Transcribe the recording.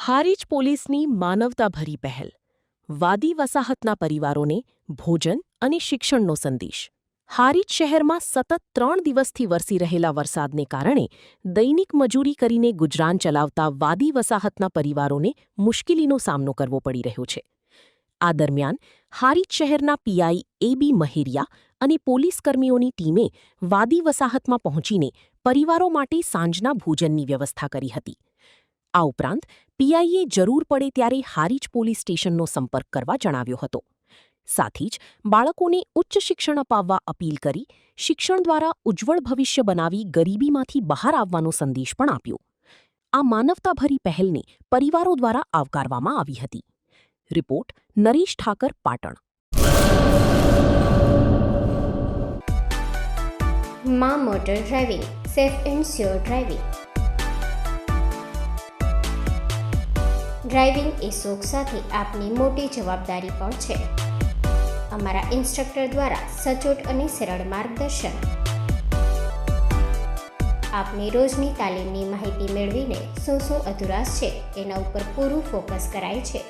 હારીજ પોલીસની માનવતાભરી પહેલ. વાદી વસાહતના પરિવારોને ભોજન અને શિક્ષણનો સંદેશ. હારીજ શહેરમાં સતત 3 દિવસથી વરસી રહેલા વરસાદને કારણે દૈનિક મજૂરી કરીને ગુજરાન ચલાવતા વાદી વસાહતના પરિવારોને મુશ્કેલીનો સામનો કરવો પડી રહ્યો છે. આ દરમિયાન હારીજ શહેરના પીઆઈ એ.બી. મહેરિયા અને પોલીસકર્મીઓની ટીમે વાદી વસાહતમાં પહોંચીને પરિવારો માટે સાંજના ભોજનની વ્યવસ્થા કરી હતી. આ ઉપરાંત પીઆઈએ જરૂર પડે ત્યારે હારીજ પોલીસ સ્ટેશનનો સંપર્ક કરવા જણાવ્યો હતો. સાથી જ બાળકોને ઉચ્ચ શિક્ષણ અપાવવા અપીલ કરી શિક્ષણ દ્વારા ઉજ્જવળ ભવિષ્ય બનાવી ગરીબીમાંથી બહાર આવવાનો સંદેશ પણ આપ્યો. આ માનવતાભરી પહેલને પરિવારો દ્વારા આવકારવામાં આવી હતી. રિપોર્ટ નરેશ ઠાકર, પાટણ. માં motor driving, safe and sure driving. Driving એ શોખ સાથે આપની મોટી જવાબદારી પણ છે. અમારા ઇન્સ્ટ્રક્ટર દ્વારા સચોટ અને સરળ માર્ગદર્શન. આપની રોજની તાલીમની માહિતી મેળવીને શું અધુરાશ છે એના ઉપર પૂરું ફોકસ કરાય છે.